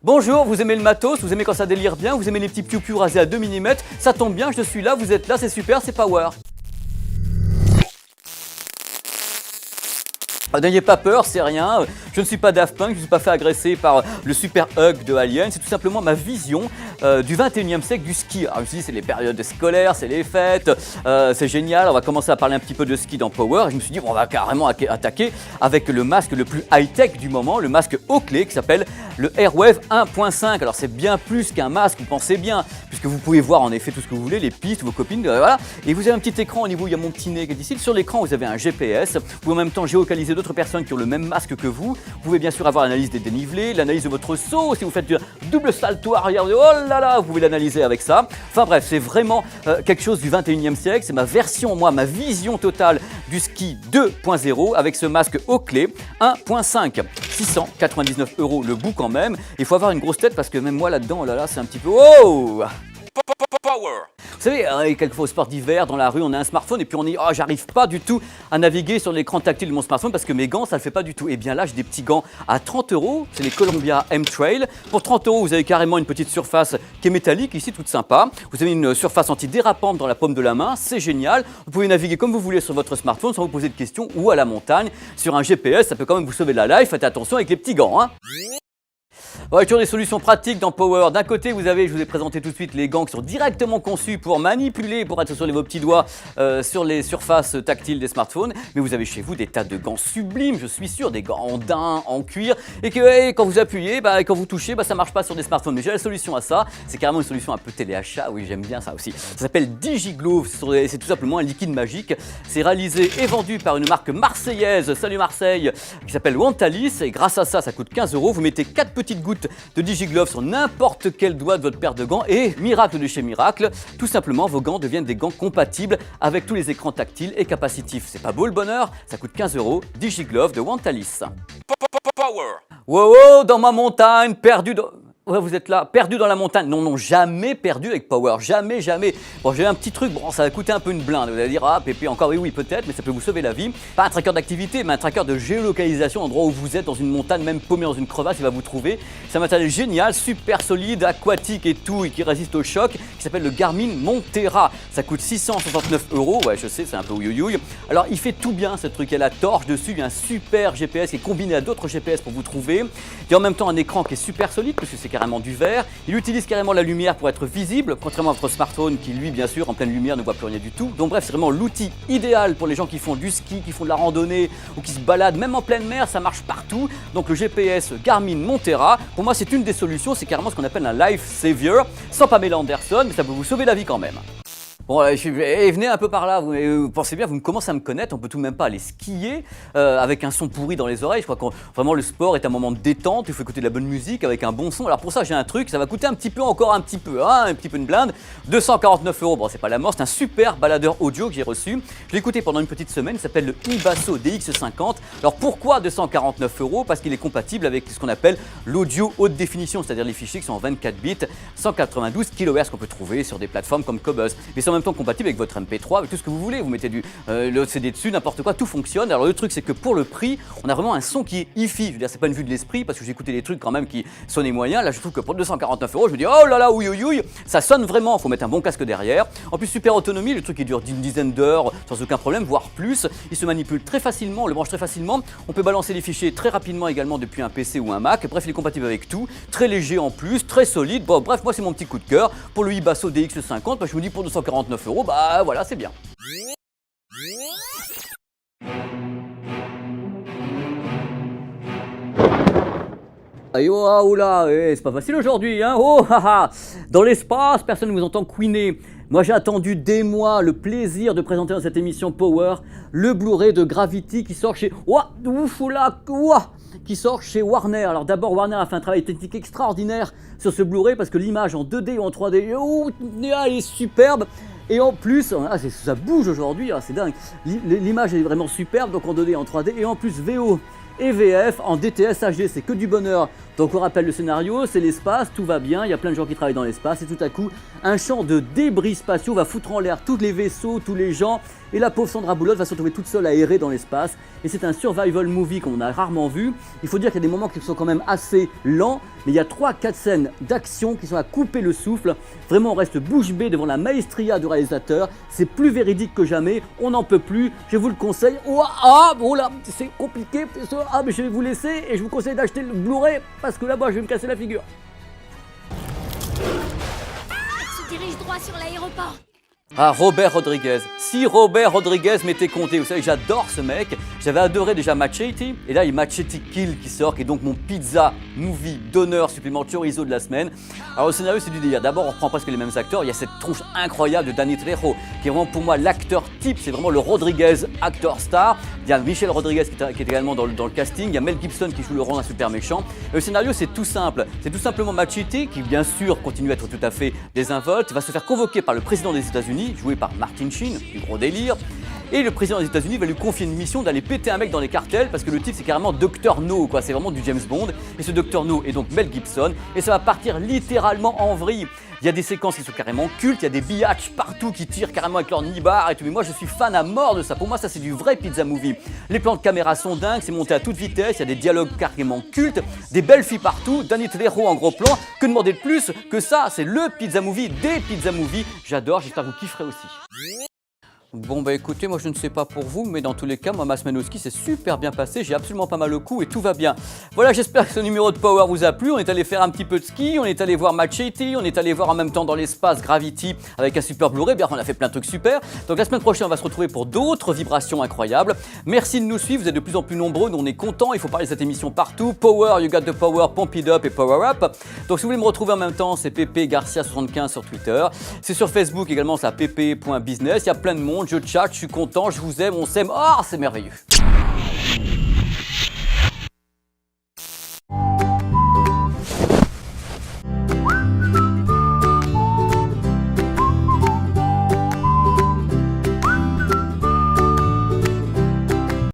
Bonjour, vous aimez le matos, vous aimez quand ça délire bien, vous aimez les petits piou-piou rasés à 2 mm, ça tombe bien, je suis là, vous êtes là, c'est super, c'est power. N'ayez pas peur, c'est rien, je ne suis pas Daft Punk, je ne suis pas fait agresser par le super hug de Alien, c'est tout simplement ma vision du 21e siècle du ski. Alors je me suis dit, c'est les périodes scolaires, c'est les fêtes, c'est génial, on va commencer à parler un petit peu de ski dans Power, et je me suis dit, bon, on va carrément attaquer avec le masque le plus high-tech du moment, le masque Oakley qui s'appelle le Airwave 1.5. Alors c'est bien plus qu'un masque, vous pensez bien, puisque vous pouvez voir en effet tout ce que vous voulez, les pistes, vos copines, voilà, et vous avez un petit écran au niveau, il y a mon petit nez qui est ici, sur l'écran vous avez un GPS, vous pouvez en même temps géolocaliser d'autres personnes qui ont le même masque que vous. Vous pouvez bien sûr avoir l'analyse des dénivelés, l'analyse de votre saut, si vous faites du double salto arrière, oh là là, vous pouvez l'analyser avec ça. Enfin bref, c'est vraiment quelque chose du 21e siècle, c'est ma version, ma vision totale du ski 2.0 avec ce masque Oakley 1.5. 699 € le bout quand même. Il faut avoir une grosse tête parce que même moi là-dedans, oh là là, c'est un petit peu... Oh Power. Vous savez, quelquefois au sport d'hiver, dans la rue, on a un smartphone et puis on dit « Oh, j'arrive pas du tout à naviguer sur l'écran tactile de mon smartphone parce que mes gants, ça le fait pas du tout. » Et bien là, j'ai des petits gants à 30 €, c'est les Columbia M-Trail. Pour 30 €, vous avez carrément une petite surface qui est métallique, ici, toute sympa. Vous avez une surface antidérapante dans la paume de la main, c'est génial. Vous pouvez naviguer comme vous voulez sur votre smartphone sans vous poser de questions ou à la montagne. Sur un GPS, ça peut quand même vous sauver la life, faites attention avec les petits gants, hein. Il y a toujours des solutions pratiques dans Power. D'un côté, je vous ai présenté tout de suite les gants qui sont directement conçus pour manipuler, pour être sur vos petits doigts sur les surfaces tactiles des smartphones. Mais vous avez chez vous des tas de gants sublimes, je suis sûr, des gants en daim, en cuir, et que quand vous appuyez, quand vous touchez, ça marche pas sur des smartphones. Mais j'ai la solution à ça. C'est carrément une solution un peu téléachat. Oui, j'aime bien ça aussi. Ça s'appelle DigiGlove. C'est tout simplement un liquide magique. C'est réalisé et vendu par une marque marseillaise. Salut Marseille, qui s'appelle Wantalis. Et grâce à ça, ça coûte 15 €. Vous mettez 4 petites gouttes de DigiGlove sur n'importe quel doigt de votre paire de gants et miracle de chez miracle, tout simplement vos gants deviennent des gants compatibles avec tous les écrans tactiles et capacitifs. C'est pas beau le bonheur? Ça coûte 15 €, DigiGlove de Wantalis. Power. Wow, dans ma montagne, perdu dans... Ouais, vous êtes là, perdu dans la montagne. Non, non, jamais perdu avec Power, jamais, jamais. Bon, j'ai un petit truc, bon, ça va coûter un peu une blinde. Vous allez dire, ah, Pépé, encore, oui, peut-être, mais ça peut vous sauver la vie. Pas un tracker d'activité, mais un tracker de géolocalisation, endroit où vous êtes, dans une montagne, même paumé dans une crevasse, il va vous trouver. C'est un matériel génial, super solide, aquatique et tout, et qui résiste au choc, qui s'appelle le Garmin Montera. Ça coûte 669 €, ouais, je sais, c'est un peu ouïouïouï. Alors, il fait tout bien, ce truc, il y a la torche dessus, il y a un super GPS qui est combiné à d'autres GPS pour vous trouver. Il y a en même temps un écran qui est super solide, parce que c'est carrément du verre. Il utilise carrément la lumière pour être visible, contrairement à votre smartphone qui, lui, bien sûr, en pleine lumière ne voit plus rien du tout. Donc bref, c'est vraiment l'outil idéal pour les gens qui font du ski, qui font de la randonnée ou qui se baladent, même en pleine mer, ça marche partout. Donc le GPS Garmin Montera, pour moi, c'est une des solutions, c'est carrément ce qu'on appelle un life savior, sans Pamela Anderson, mais ça peut vous sauver la vie quand même. Bon, venez un peu par là, vous pensez bien, vous commencez à me connaître, on peut tout de même pas aller skier avec un son pourri dans les oreilles. Je crois que vraiment le sport est un moment de détente, il faut écouter de la bonne musique avec un bon son. Alors pour ça j'ai un truc, ça va coûter un petit peu, encore un petit peu, hein, un petit peu une blinde, 249 €. Bon, c'est pas la mort, c'est un super baladeur audio que j'ai reçu. Je l'ai écouté pendant une petite semaine, il s'appelle le Ibasso DX50. Alors pourquoi 249 €? Parce qu'il est compatible avec ce qu'on appelle l'audio haute définition, c'est-à-dire les fichiers qui sont en 24 bits, 192 kHz qu'on peut trouver sur des plateformes comme Cobuzz. Mais en même temps compatible avec votre MP3, avec tout ce que vous voulez. Vous mettez le CD dessus, n'importe quoi, tout fonctionne. Alors le truc, c'est que pour le prix, on a vraiment un son qui est hi-fi. Je veux dire, c'est pas une vue de l'esprit parce que j'ai écouté des trucs quand même qui sonnaient moyen. Là, je trouve que pour 249 €, je me dis oh là là, ouïe ouïe ouïe, ça sonne vraiment. Faut mettre un bon casque derrière. En plus, super autonomie, le truc qui dure une dizaine d'heures sans aucun problème, voire plus. Il se manipule très facilement, on le branche très facilement. On peut balancer les fichiers très rapidement également depuis un PC ou un Mac. Bref, il est compatible avec tout. Très léger en plus, très solide. Bon, bref, moi, c'est mon petit coup de cœur pour le Ibasso DX50. Je me dis pour 249 €, bah voilà, c'est bien. Et oh là, c'est pas facile aujourd'hui, hein. Oh haha. Dans l'espace, personne ne vous entend couiner. Moi j'ai attendu des mois le plaisir de présenter dans cette émission Power le Blu-ray de Gravity qui sort chez qui sort chez Warner. Alors d'abord, Warner a fait un travail technique extraordinaire sur ce Blu-ray parce que l'image en 2D ou en 3D, elle est superbe. Et en plus, ça bouge aujourd'hui, c'est dingue. L'image est vraiment superbe, donc en 2D et en 3D. Et en plus, VO et VF en DTS HD. C'est que du bonheur. Donc on rappelle le scénario, c'est l'espace, tout va bien, il y a plein de gens qui travaillent dans l'espace et tout à coup, un champ de débris spatiaux va foutre en l'air tous les vaisseaux, tous les gens et la pauvre Sandra Bullock va se retrouver toute seule à errer dans l'espace. Et c'est un survival movie qu'on a rarement vu. Il faut dire qu'il y a des moments qui sont quand même assez lents, mais il y a 3-4 scènes d'action qui sont à couper le souffle. Vraiment, on reste bouche bée devant la maestria du réalisateur. C'est plus véridique que jamais, on n'en peut plus. Je vous le conseille. Oh là, c'est compliqué. Mais je vais vous laisser et je vous conseille d'acheter le Blu-ray parce que là-bas, je vais me casser la figure. Se dirige droit sur l'aéroport. Ah, Robert Rodriguez. Si Robert Rodriguez m'était compté, vous savez, j'adore ce mec. J'avais adoré déjà Machete. Et là, il y a Machete Kill qui sort, qui est donc mon pizza movie d'honneur supplément chorizo de la semaine. Alors, le scénario, c'est du délire. D'abord, on reprend presque les mêmes acteurs. Il y a cette tronche incroyable de Danny Trejo, qui est vraiment pour moi l'acteur type. C'est vraiment le Rodriguez acteur star. Il y a Michel Rodriguez qui est également dans le casting. Il y a Mel Gibson qui joue le rôle d'un super méchant. Et le scénario, c'est tout simple. C'est tout simplement Machete, qui bien sûr continue à être tout à fait désinvolte, va se faire convoquer par le président des États-Unis, joué par Martin Sheen, du gros délire. Et le président des États-Unis va lui confier une mission d'aller péter un mec dans les cartels parce que le type c'est carrément Dr No, quoi. C'est vraiment du James Bond. Et ce Dr No est donc Mel Gibson et ça va partir littéralement en vrille. Il y a des séquences qui sont carrément cultes, il y a des biatchs partout qui tirent carrément avec leur nibar et tout. Mais moi je suis fan à mort de ça. Pour moi ça c'est du vrai pizza movie. Les plans de caméra sont dingues, c'est monté à toute vitesse, il y a des dialogues carrément cultes, des belles filles partout, Danny Trejo en gros plan. Que demander de plus que ça? C'est le pizza movie des pizza movies. J'adore, j'espère que vous kifferez aussi. Bon bah écoutez, moi je ne sais pas pour vous, mais dans tous les cas, moi ma semaine au ski s'est super bien passée, j'ai absolument pas mal au cou et tout va bien. Voilà, j'espère que ce numéro de Power vous a plu, on est allé faire un petit peu de ski, on est allé voir Machete, on est allé voir en même temps dans l'espace Gravity avec un super Blu-ray, bien on a fait plein de trucs super. Donc la semaine prochaine on va se retrouver pour d'autres vibrations incroyables. Merci de nous suivre, vous êtes de plus en plus nombreux, nous on est contents, il faut parler de cette émission partout. Power, you got the power, pump it up et power up. Donc si vous voulez me retrouver en même temps, c'est Pépé Garcia75 sur Twitter, c'est sur Facebook également, c'est à pp.business, il y a plein de monde. Je chatte, je suis content, je vous aime, on s'aime. Ah, c'est merveilleux.